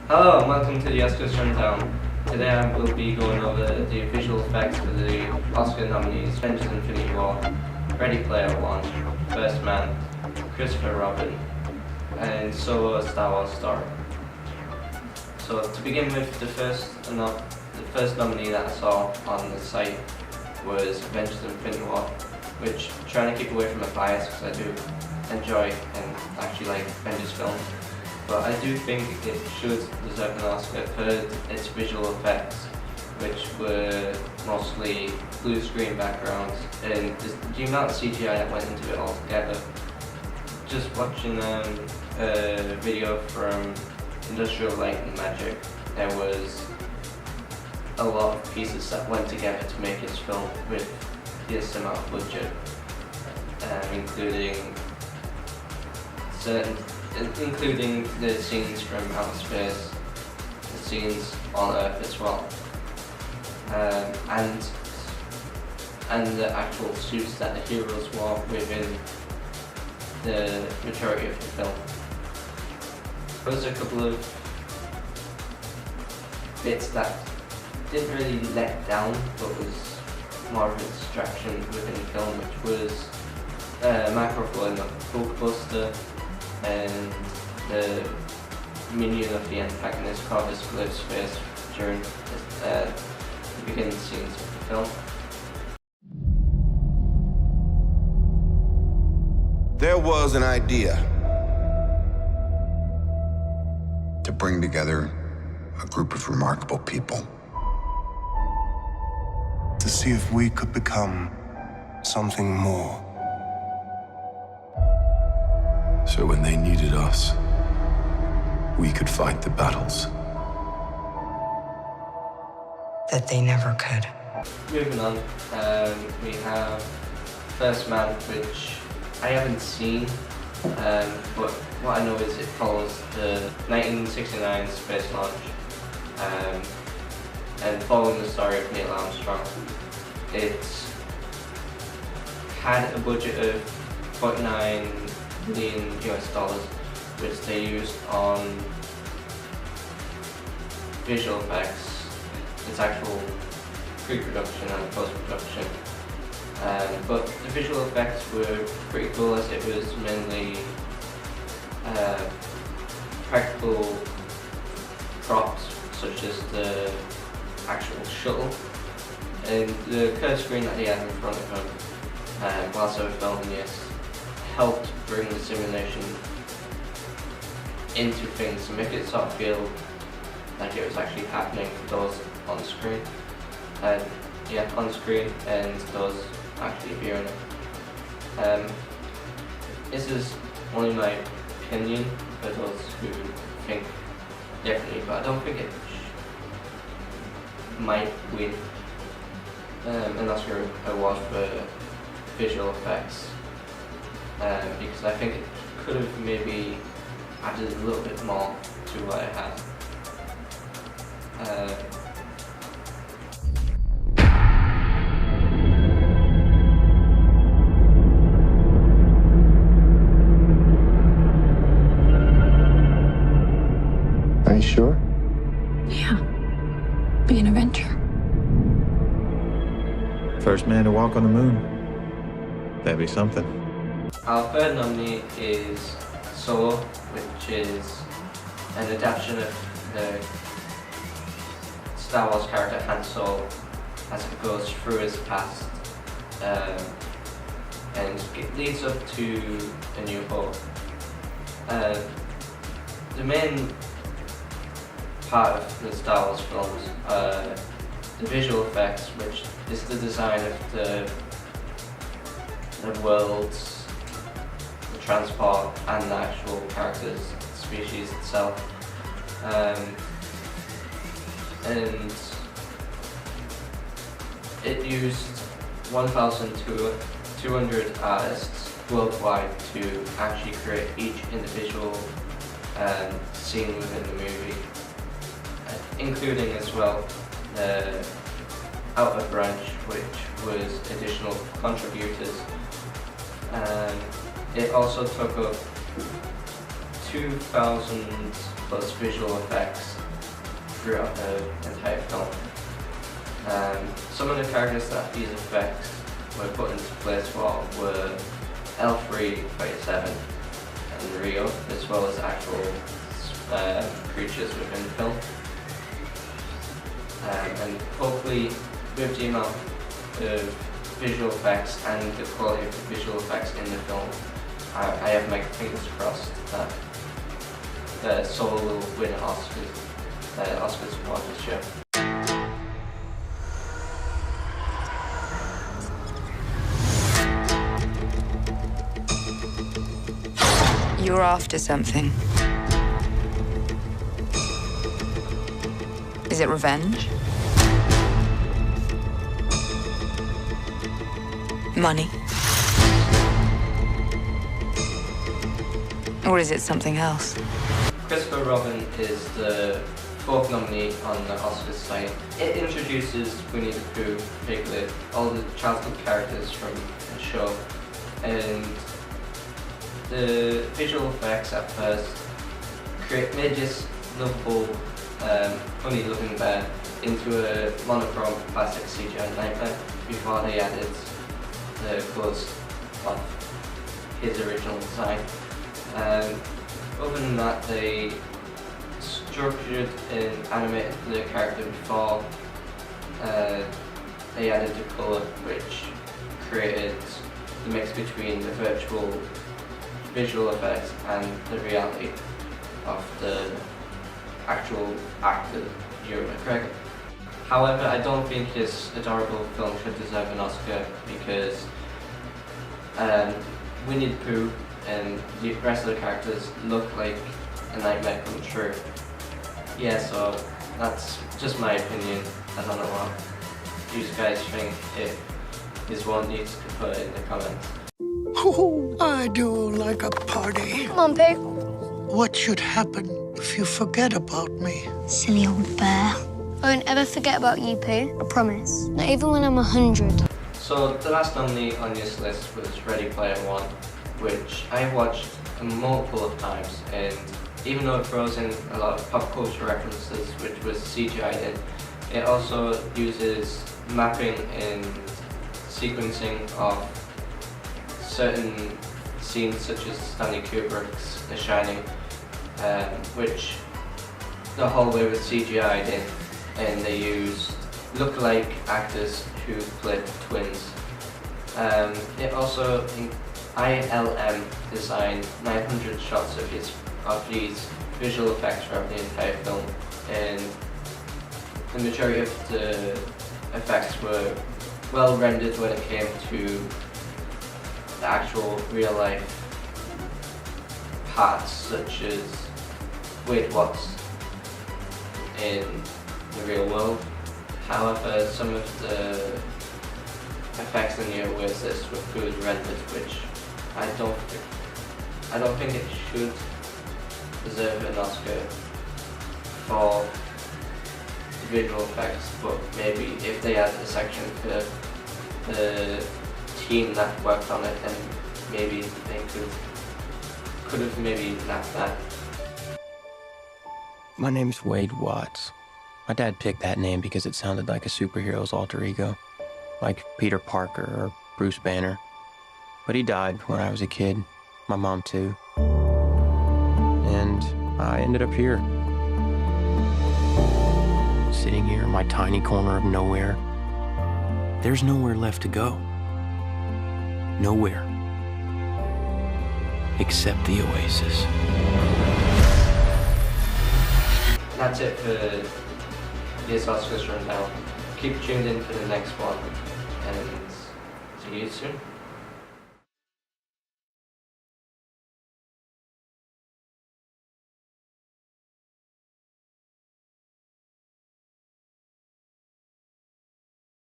Hello and welcome to the Oscars Rundown. Today I will be going over the visual effects for the Oscar nominees Avengers Infinity War, Ready Player One, First Man, Christopher Robin, and Solo: A Star Wars Story. So to begin with, the first nominee that I saw on the site was Avengers Infinity War, which I'm trying to keep away from a bias because I do enjoy and actually like Avengers films. But I do think it should deserve an Oscar for its visual effects, which were mostly blue screen backgrounds, and the amount of CGI that went into it altogether. Just watching a video from Industrial Light and Magic, there was a lot of pieces that went together to make this film with this amount of budget, including the scenes from outer space, the scenes on Earth as well, and the actual suits that the heroes wore within the majority of the film. There was a couple of bits that didn't really let down, but was more of a distraction within the film, which was microflow in the Hulkbuster and the minion of the antagonist Corvus Glaive's face during the beginning scenes of the film. There was an idea to bring together a group of remarkable people. To see if we could become something more. So when they needed us, we could fight the battles that they never could. Moving on, we have First Man, which I haven't seen, but what I know is it follows the 1969 space launch, and following the story of Neil Armstrong. It had a budget of $49 million US, which they used on visual effects, its actual pre-production and post-production. But the visual effects were pretty cool, as it was mainly practical props, such as the actual shuttle and the curved screen that he had in front of him whilst they were filming this helped bring the simulation into things to make it sort of feel like it was actually happening for those on screen. On screen and those actually viewing it. This is only my opinion for those who think differently, but I don't think it might win an Oscar award for visual effects, because I think it could have maybe added a little bit more to what it had. Are you sure? Yeah. Be an Avenger. First man to walk on the moon. That'd be something. Our third nominee is Solo, which is an adaptation of the Star Wars character Han Solo as it goes through his past, and it leads up to A New Hope. The main part of the Star Wars films are the visual effects, which is the design of the worlds, the transport, and the actual characters, the species itself. And it used 1,200 artists worldwide to actually create each individual scene within the movie, including as well the Outer Branch, which was additional contributors. It also took up 2,000 plus visual effects throughout the entire film. Some of the characters that these effects were put into place for were L3-37 and Rio, as well as actual creatures within the film. And hopefully with the amount of visual effects and the quality of the visual effects in the film, I have my fingers crossed that Soul will win Oscars award this year. You're after something. Is it revenge? Money? Or is it something else? Christopher Robin is the 4th nominee on the Oscars slate. It introduces Winnie the Pooh, Piglet, all the childhood characters from the show, and the visual effects at first made this lovable, funny-looking bear into a monochrome plastic CGI nightmare before they added the clothes of his original design. Other than that, they structured and animated the character before they added the colour, which created the mix between the virtual visual effects and the reality of the actual actor, Ewan McGregor. However, I don't think this adorable film should deserve an Oscar because Winnie the Pooh and the rest of the characters look like a nightmare come true. Yeah, so that's just my opinion. I don't know what you guys think. If this one needs to put it in the comments. Oh, I do like a party. Come on, Pooh. What should happen if you forget about me? Silly old bear. I won't ever forget about you, Pooh. I promise. Not even when I'm 100. So the last nominee on this list was Ready Player One, which I watched multiple of times, and even though it throws in a lot of pop culture references, which was CGI'd in, it also uses mapping and sequencing of certain scenes such as Stanley Kubrick's The Shining, which the whole way was CGI'd in, and they used look-alike actors who played twins. It also ILM designed 900 shots of these visual effects throughout the entire film, and the majority of the effects were well rendered when it came to the actual real life parts, such as weird what's in the real world. However, some of the effects in the Oasis were poorly rendered, which I don't think it should deserve an Oscar for the visual effects, but maybe if they add a section for the team that worked on it, then maybe they could have maybe napped that. My name's Wade Watts. My dad picked that name because it sounded like a superhero's alter ego, like Peter Parker or Bruce Banner. But he died when I was a kid, my mom too. And I ended up here, sitting here in my tiny corner of nowhere. There's nowhere left to go. Nowhere. Except the Oasis. That's it for this Oscars rundown. Keep tuned in for the next one, and see you soon.